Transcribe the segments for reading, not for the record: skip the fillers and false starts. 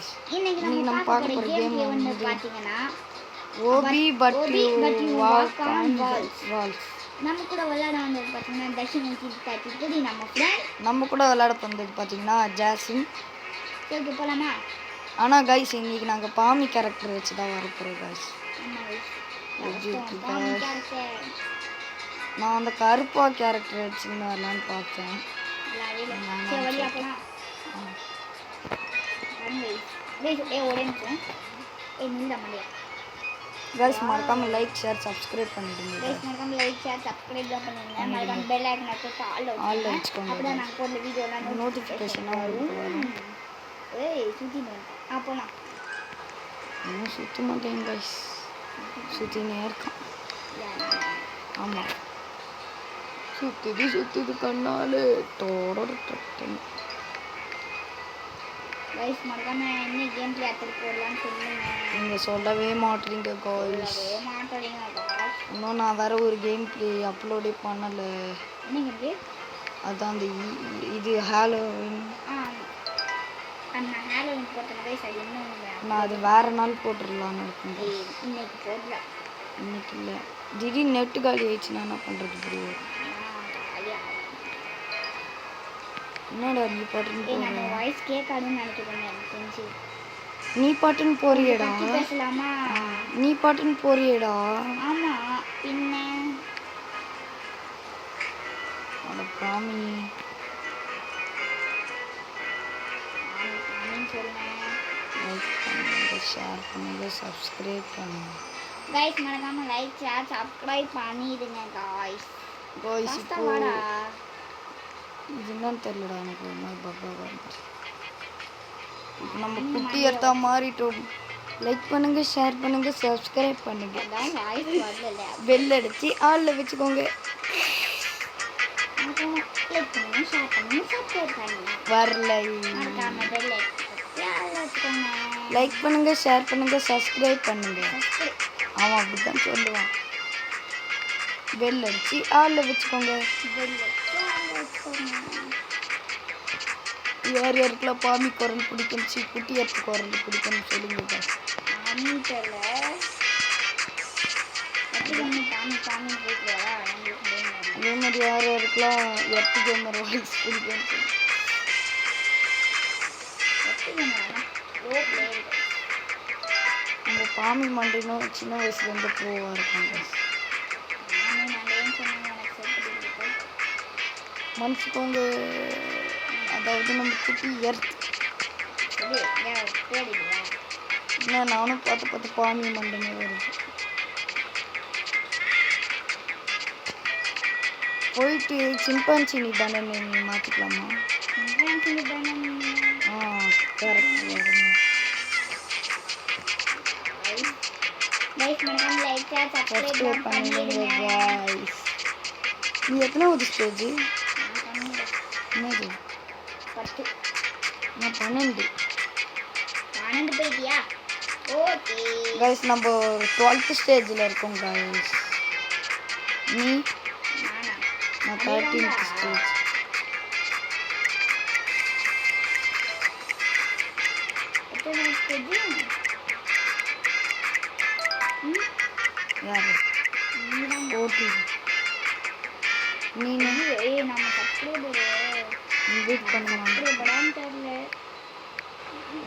Guys இன்னைக்கு நம்ம பார்க்க போற கேம் வந்து பாத்தீங்கன்னா OP but you walk on walls. Walls. நம்ம கூட விளையாட வந்தது பாத்தீங்கன்னா தர்ஷன் திட்டி நம்ம ஃப்ரெண்ட். நம்ம கூட விளையாட வந்தது பாத்தீங்கன்னா ஜாஸ்மின். சரி போலாமா? ஆனா गाइस இன்னைக்கு நாங்க பாமி கேரக்டர் வச்சு தான் வர போறோம் गाइस. பாமி கேரக்டர். நான் அந்த கருப்பா கேரக்டர் வச்சு வரலான்னு பார்த்தேன். சரி வழியா போலாம். गाइस மறக்காம லைக் ஷேர் சப்ஸ்கிரைப் பண்ணிடுங்க. गाइस மறக்காம லைக் ஷேர் சப்ஸ்கிரைப் பண்ணுங்க. மறக்காம பெல் ஐகானை கிளிக் ஆல் வச்சுக்கோங்க. அப்பதான் நான் போடுற வீடியோலாம் நோட்டிஃபிகேஷன் வரும். ஏய் சுத்தினே போலாம். இன்னும் சுத்த மாட்டேன் गाइस. சுத்தினே இருக்கான். ஆமா சுத்துது கண்ணாலே தோடோட டட்டேன். गाइस மறக்காம என்ன கேம் பிளே அத்தர் போடலாம்னு சொல்லுங்க. நீங்க சொல்லவே மாட்டீங்க गाइस. இன்னும் நான் வேற ஒரு கேம் பிளே அப்லோடே பண்ணல. என்ன கேம் பிளே? அதான் அந்த இது ஹாலோவின். அந்த ஹாலோவின் போட்டேன் गाइस. அது என்ன நான் அது வேற நாள் போட்டுறலாம்னு இருக்கேன். இன்னைக்கு போடல. இன்னைக்கு இல்ல. திடீர்னு நெட் காலி ஆயிடுச்சுன்னா என்ன பண்றது ப்ரோ? என்னடா நீ பாட்டுன்னு போற? நம்ம வாய்ஸ் கேட்காதுன்னு நினைக்கிறேன் எனக்கு தெரிஞ்சு. நீ பாட்டுன்னு போறியேடா. பேசலாமா? நீ பாட்டுன்னு போறியேடா. ஆமா பின்ன அட பாமி. லைக் பண்ணுங்க ஷேர் பண்ணுங்க சப்ஸ்கிரைப் பண்ணுங்க. गाइस மறக்காம லைக் ஷேர் சப்ஸ்கிரைப் பண்ணிடுங்க गाइस. गाइस இப்போ இது என்னன்னு தெரியலடா எனக்கு ஒரு மாதிரி பப்பா வந்துச்சு. இப்போ நம்ம குட்டி எடுத்தா மாறிட்டோம். லைக் பண்ணுங்க ஷேர் பண்ணுங்க சப்ஸ்கிரைப் பண்ணுங்க. அதான் வாய்ஸ் வரல. பெல் அடிச்சு ஆல்ல வச்சுக்கோங்க. லைக் பண்ணுங்க ஷேர் பண்ணுங்க சப்ஸ்கிரைப் பண்ணுங்க. வரல. மறக்காம பெல் அடிச்சு ஆல்ல வச்சுக்கோங்க. லைக் பண்ணுங்க ஷேர் பண்ணுங்க சப்ஸ்கிரைப் பண்ணுங்க. ஆமா அப்படிதான் சொல்லுவான். பெல் அடிச்சு ஆல்ல வச்சுக்கோங்க. பெல் அடிச்சு ஆல்ல வச்சுக்கோங்க. யார் யாருக்கெல்லாம் பாமி குரல் பிடிக்கும் குட்டி எடுத்து குரல் பிடிக்கும்னு சொல்லுங்க. அதே மாதிரி யார் யாருக்கெல்லாம் எட்டு கேமர் வாய்ஸ் பிடிக்கும்னு சொல்லி நம்ம பாமி மண்டினும் சின்ன வயசுலேருந்து ப்ரோவாக இருக்காங்க. மன்னிச்சுக்கோங்க. அதாவது நம்ம குட்டி இன்னும் நானும் பார்த்து பாமி மண்டமே வருது. போயிட்டு சிம்பான்சினி தானே நீ மாற்றிக்கலாமா? கரெக்ட். சப்ஸ்கிரைப் பண்ணிடுங்க गाइस. நீ எத்தனாவது ஸ்டேஜ்? என்னது 10. நான் 12 போயிட்டியா? ஓகே गाइस நம்ம 12th ஸ்டேஜில் இருக்கோம் गाइस. நீ? நான் 13th ஸ்டேஜ். யாரு? ஓடி. நீ நம்ம சப்ஸ்கிரைபர் இன்வைட் பண்ணுவாங்க. சப்ஸ்கிரைபரான்னு தெரியல.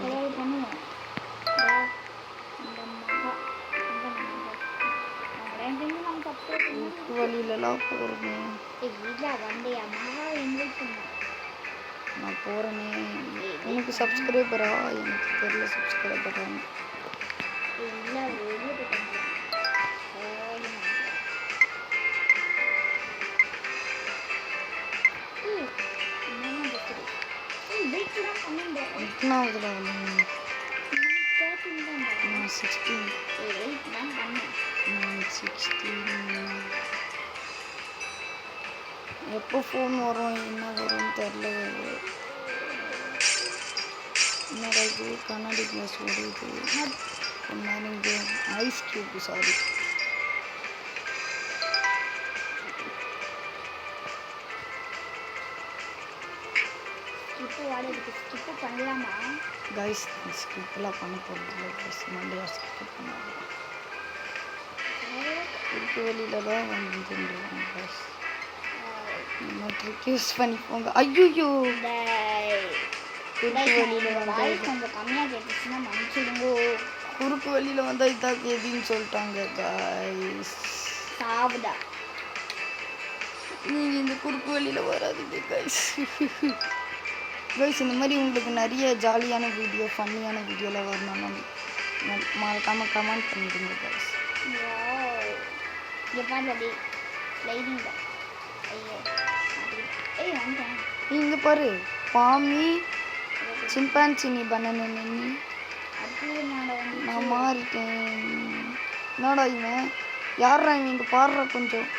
ஏதாவது பண்ணுவோம். வழியிலலாம் போகிறேனே. நான் போகிறேனே. உனக்கு சப்ஸ்கிரைபரா? எனக்கு தெரியல சப்ஸ்கிரைபரான்னு. எத்தனாவதுல நான் 16. எப்போ ஃபோன் வரும் என்ன வரும்னு தெரில. என்னடா இது கண்ணாடி கிளாஸ் ஓடுது. கொஞ்சம் இங்கே ஐஸ் கியூப் சாரி. அப்போ வாட இதுக்கு ஸ்கிப்பு பண்ணலாமா? கைஸ் ஸ்கிப்லாம் பண்ண போகிறது கைஸ். மண்டையாக ஸ்கிப் பண்ணாங்க. குறுக்கு வழியில தான் வந்து தின்றுவாங்க கைஸ். இன்னும் ட்ரிக் யூஸ் பண்ணிப்போங்க. ஐயோ குறுக்கு வழியில் வந்தால் வாய்ஸ் கொஞ்சம் கம்மியாக கேட்டுச்சுன்னா மன்னிச்சிடுங்கோ. குறுக்கு வழியில் வந்தால் இதாக்கு எதுன்னு சொல்லிட்டாங்க கைஸ். சாவுடா. நீங்கள் இந்த குறுக்கு வழியில் வராதீங்க கைஸ். கைஸ் இந்த மாதிரி உங்களுக்கு நிறைய ஜாலியான வீடியோ ஃபன்னியான வீடியோலாம் வரணும்னா மறக்காமல் கமெண்ட் பண்ணிடுங்க கைஸ். இங்கே பாரு ஸ்லைடிங் தான். ஐயோ வந்துட்டேன். இங்கே பாரு பாமி சிம்பான்சினி பண்ணனு நின்று அப்படியே நான் மாறிட்டேன். என்னடா இவன் யாரா இவன் இங்கே பாடுறா கொஞ்சம்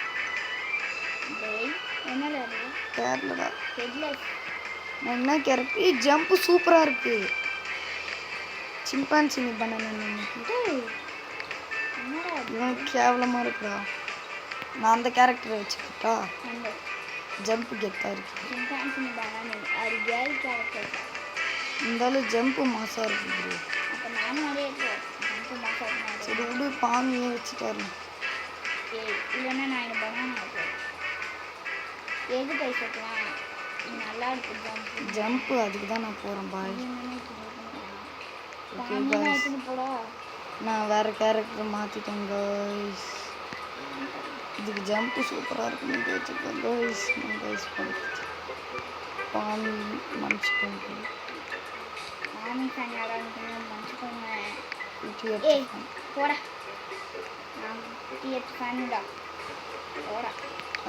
என்னடா கேரளடா. ஹெட்லெஸ் நான் என்ன கேரக்டர் ஜம்ப்பு சூப்பராக இருக்கு. சிம்பான்சினி பண்ணனு நின்று என்னடா இவன் கேவலமாக இருக்குடா. நான் அந்த கேரக்டரை வச்சுக்கிட்டா அந்த ஜம்ப்பு கெத்தாக இருக்கு. சிம்பான்சினி பனானா அது கேர்ள் கேரக்டர். இருந்தாலும் ஜம்ப்பு மாசாக இருக்கு ப்ரோ. அப்போ நானும் நிறைய ஜம்ப்பு மாதம் சரி விடு பாமியே வச்சுட்டாரு. இல்லைன்னா நான் இந்த பனானா வைப்பேன். எது கைஸ் வைக்கலாம்? நல்லா இருக்கு ஜம்ப்பு. ஜம்ப்பு அதுக்கு தான் நான் போகிறேன் பாய். ஓகே பாமினா கைஸ் எடுத்துன்னு போடா. நான் வேறு கேரக்டர் மாற்றிட்டேன் கைஸ். இதுக்கு ஜம்ப்பு சூப்பராக இருக்குன்னு வச்சுருக்கேன் கைஸ். நான் கைஸ் பண்ணிட்டேன். பாமி மன்னிச்சுக்கோங்க. மாமி ஃபேன் யாராவது மன்னிச்சுக்கோங்க. குட்டியர் ஏய் போடா. நான் குட்டியர் ஃபேனுடா. போடா.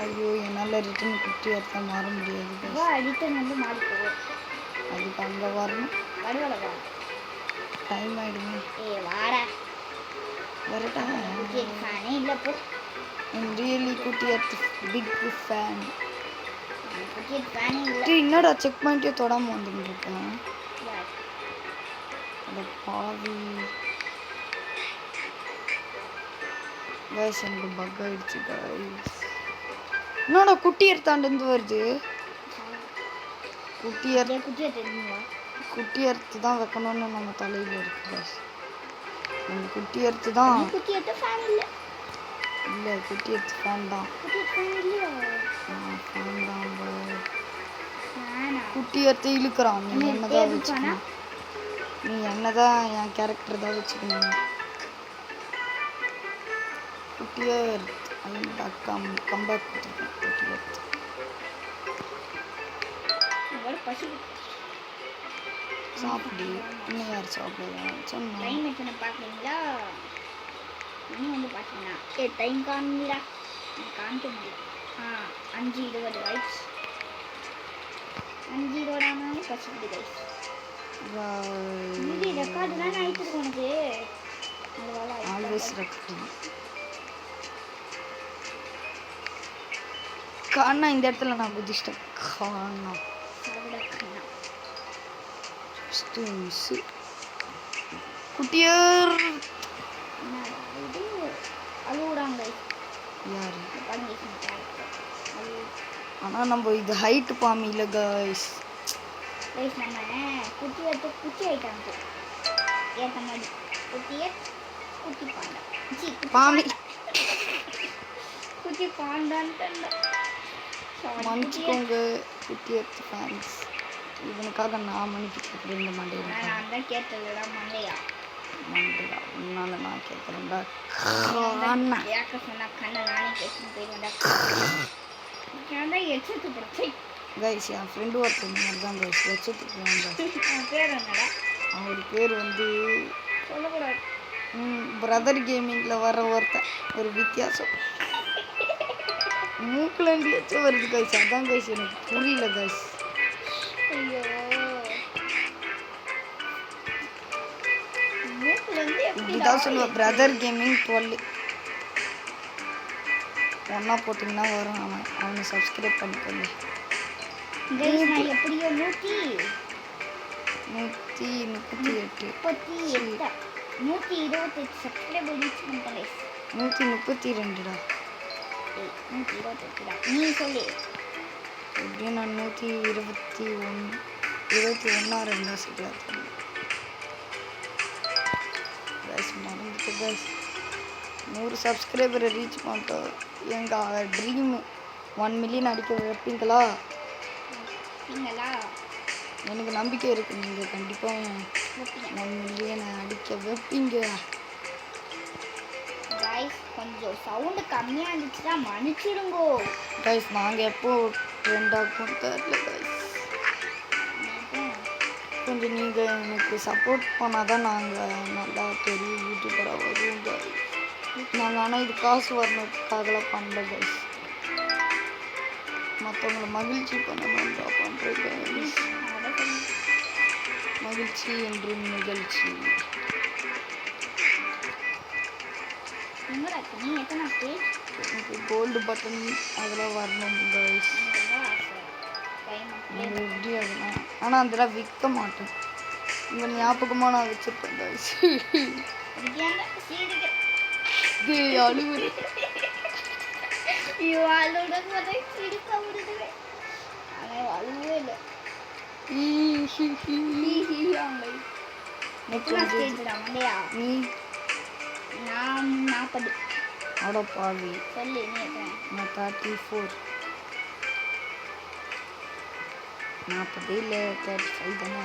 ஐயோ என்னால் ரிட்டன் குட்டியர் தான் மாற முடியாது கைஸ். வா ரிட்டன் வந்து மாறி போவோம். அதுக்கு அங்கே வரணும். வருவலவா? டைம் ஆகிடுமே. ஏய் வாடா. வரட்டா? குட்டியர் ஃபேனே இல்லை போ. I'm really குட்டியர் பிக் ஃபேன். குட்டியர் ஃபேனே இல்லை. என்னடா செக் பாயிண்ட்டே தொடாமல் வந்துட்டு இருக்கேன். யார்? அந்த பாவி கைஸ் எனக்கு பக் ஆயிடுச்சு கைஸ். என்னடா குட்டியர் தாண்டிருந்து வருது. குட்டியர் குட்டியர் தெரியுமா? குட்டியர்த்து தான் வைக்கணும்னு நம்ம தலையில் இருக்கு கைஸ். அந்த குட்டியர்த்து தான் குட்டியர் ஃபேன் இல்லை. இல்லை குட்டியர்த்து ஃபேன் தான். குட்டியர் ஃபேன் இல்லையா? ஃபேன் தான் ஃபேனா? குட்டியர்த்து இழுக்கிறான். நீ நீ என்னதான் எது வச்சுக்கணும். நீ என்னதான் என் கேரக்டர் தான் வச்சுக்கணும். குட்டியர் கம்பேக் கொடுத்துருக்கேன். குட்டியர் உங்களோட பசி சாப்பிடு. இன்னும் யார் சாப்பிடுவேன் சொன்னா டைம் எத்தனை பார்க்குறீங்களா? இன்னும் வந்து பார்த்தீங்கன்னா டைம் காமிங்களா? காமிக்க முடியல. 5:20 ரைட்ஸ். 5:20 ஆனாலும் பசிக்குது கைஸ். இது ரெக்கார்டுலாம் நான் ஆயிட்டு உனக்கு. Always recording. காணா இந்த இடத்துல நான் குதிச்சிட்டேன். காணா குட்டியர் இது அழுகுறாங்க யாரு? பாருங்க. ஆனால் நம்ம இது ஹைட்டு பாமி இல்லை கைஸ். கைஸ் நம்ம குட்டி ஆயிட்டாங்க ஏற்ற மாதிரி. குட்டி பாண்டா பாமி குட்டி பாண்டான்ட்டு மன்னிச்சுக்கோங்க குட்டியர் ஃபேன்ஸ். இவனுக்காக நான் மன்னிப்பு கேட்குறேன். இந்த மண்டையில் நான் தான் கேட்டதுடா மண்டையா. மண்டையா உன்னால நான் கேட்குறேன்டா. கேட்க சொன்னா கண்ணை நானே கேட்கணும் போயிடுவேன்டா. நான் தான் எச்சத்து பிரச்சனை கைஸ். என் ஃப்ரெண்டு ஒருத்தர் மாதிரி தான் கைஸ் வச்சுட்டு அவன் பேர் என்னடா? அவர் பேர் வந்து சொல்லக்கூடாது. பிரதர் கேமிங்கில் வர ஒருத்தன் ஒரு வித்தியாசம் மூக்குலண்டி வச்சு வருது கைஸ். அதான் கைஸ் எனக்கு புரியல கைஸ். ஐயோ மூக்குலேருந்து இப்படிதான் சொல்லுவேன். பிரதர் கேமிங் 12 ஒன்றா போட்டிங்கன்னா வரும். அவனை சப்ஸ்கிரைப் பண்ணிக்கோங்க. நான் எப்படியோ 138 சப்ஸ்கிரைபர் ரீச் பண்ணிட்டேன். 132டா. 128 நீ சொல்லு. எப்படியும் நான் 121 21 செகண்ட் கைஸ். மறந்துட்டு கைஸ் 100 சப்ஸ்கிரைபரை ரீச் பண்ணிட்டோம். எங்கள் ட்ரீம் 1 மில்லியன் அடிக்க வைப்பீங்களா? நீங்களா எனக்கு நம்பிக்கை இருக்குது, நீங்கள் கண்டிப்பாக 1 மில்லியனை அடிக்க வைப்பீங்க கைஸ். கொஞ்சம் சவுண்டு கம்மியாக இருந்துச்சுன்னா மன்னிச்சிடுங்கோ கைஸ். நாங்கள் எப்போ ட்ரெண்ட் ஆகும் தெரியல கைஸ். கொஞ்சம் நீங்கள் எனக்கு சப்போர்ட் பண்ணால் தான் நாங்கள் நல்லா பெரிய யூடியூபராக வருவோம் கைஸ். நாங்கள் ஆனால் இது காசு வரணுக்காகலாம் பண்ணல கைஸ். மற்றவங்களை மகிழ்ச்சி பண்ணணுன்றா பண்ணுறேன் கைஸ். மகிழ்ச்சி என்று நிகழ்ச்சி. நீ எத்தனை ஸ்டேஜ்? எனக்கு கோல்டு பட்டன் அதெல்லாம் வரணும் கைஸ். நீங்கள் எப்படி அதெல்லாம் ஆனால் அதெல்லாம் விற்க மாட்டேன். உங்கள் ஞாபகமாக நான் வச்சுருப்பேன் கைஸ். அழுகுது. நீ நான் 40. அட பாவி. சொல்லு நீ எத்தனை? நான் 34. 40 இல்லை 35 தானே.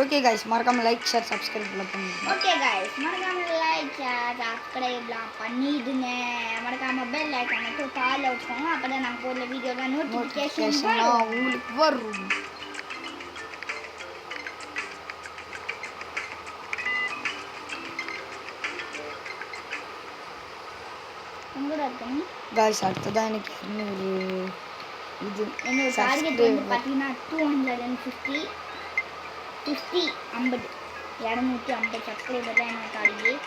ஓகே கைஸ், மறக்காமல் லைக் ஷேர் சப்ஸ்கிரைப்லாம் பண்ணிடுங்க. ஓகே கைஸ், மறக்காமல் லைக் ஷேர் சப்ஸ்கிரைப்லாம் பண்ணிடுங்க. மறக்காமல் பெல் ஐக்கானை காலில் வச்சுக்கோங்க. அப்போ தான் நாங்கள் போடுற வீடியோவில் நோட்டிஃபிகேஷன் உங்களுக்கு வரும். கைஸ் அடுத்ததான் எனக்கு 200 இது என்னோட டார்கெட் வந்து பார்த்தீங்கன்னா 250 250 சப்ஸ்கிரைபர் தான் என்னோட டார்கெட்.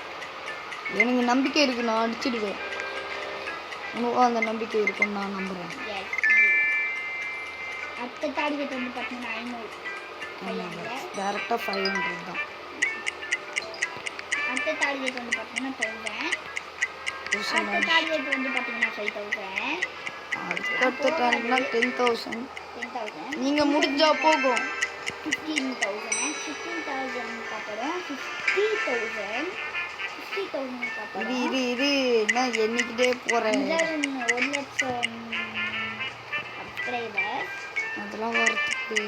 எனக்கு நம்பிக்கை இருக்குது, நான் அடிச்சிடுவேன். உனக்கும் அந்த நம்பிக்கை இருக்குன்னு நான் நம்புகிறேன். அடுத்த டார்கெட் வந்து பார்த்தீங்கன்னா 500 டேரெக்டாக 500 தான். அடுத்த டார்கெட் வந்து பார்த்தீங்கன்னா 1000. அடுத்த டார்கெட் வந்து பார்த்தீங்கன்னா 5000. அடுத்த டார்கெட்னா 10,000. நீங்கள் முடிஞ்சா போகும். 15,000 அப்புறம் 50,000 அப்புறம் இது நான் எண்ணிக்கிட்டே போகிறேன். 1 லட்சம் சப்ஸ்கிரைபர். அதெல்லாம் வரத்துக்கு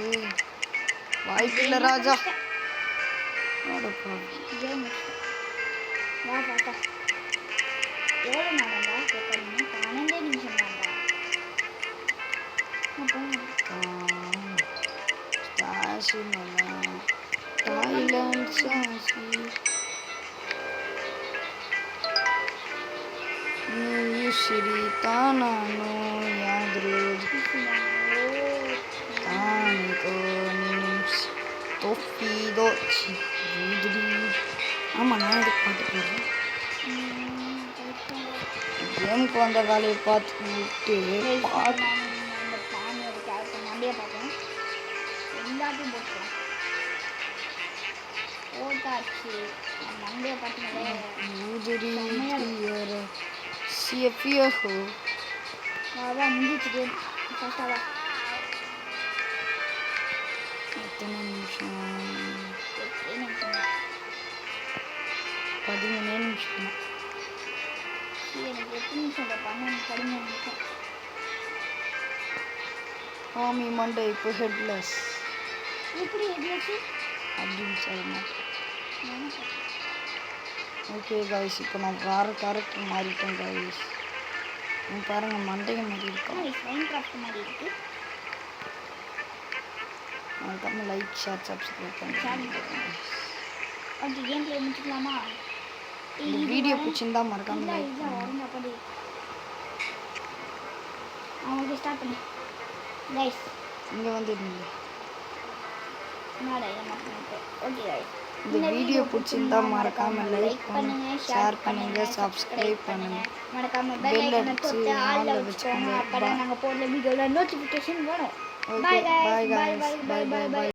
வாய்ப்பு இல்லை ராஜா. வா பாட்டா எவ்வளோ நேரம்டா கேட்குறீங்க? 12 நிமிஷம் தான்டா. தாய்லாந்து சாசி ಶ್ರೀ ತಾನಾನು ಯಾದ್ರು ತಾನಿಕೋ ನಿಮ್ಸ್ தொஃபிதோ சித்ரி. ஆமாம், நான் இதுக்கு பாட்டு போடுறேன். கேமுக்கு வந்த வேலையை பார்த்து விட்டு பாட்டு மண்டியை பார்ப்பேன். எல்லாத்தையும் போட்டுருவேன். போட்டாச்சு. மண்டியை பார்த்தீங்கன்னா ஊதுரி சிஎஃப்இஹோ வா முடிச்சுட்டு ஃபஸ்ட்டாக எத்தனை நிமிஷம்? 15 நிமிஷம். எனக்கு 8 நிமிஷம் 13 நிமிஷம். ஆமி மண்டே இப்போ ஹெட்லெஸ் எப்படி ஹெட்லெஸ் அப்படின்னு சொல்ல மாட்டேன். ஓகே கைஸ், இப்போ நான் வேறு கேரக்டர் மாறிட்டேன் கைஸ். நீ பாருங்கள், மண்டையை மாதிரி இருக்கோம். மைன்கிராஃப்ட் மாதிரி இருக்கு. மறக்காம லைக் ஷேர் சப்ஸ்கிரைப் பண்ணுங்க. ஓகே, கேம் ப்ளே முடிச்சுக்கலாமா? இந்த வீடியோ பிடிச்சிருந்தா மறக்காம லைக் பண்ணுங்க. அப்படி அவங்களுக்கு ஸ்டார்ட் பண்ணு கைஸ். இங்கே வந்துடுங்க. ஓகே கைஸ், இந்த வீடியோ பிடிச்சிருந்தா மறக்காம லைக் பண்ணுங்க, ஷேர் பண்ணுங்க, சப்ஸ்கிரைப் பண்ணுங்க, மறக்காம பெல் ஐகானை தொட்டு ஆல்ல வச்சுக்கோங்க. அப்பதான் நாங்க போடுற வீடியோல நோட்டிஃபிகேஷன் வரும். Okay, bye guys, bye bye by.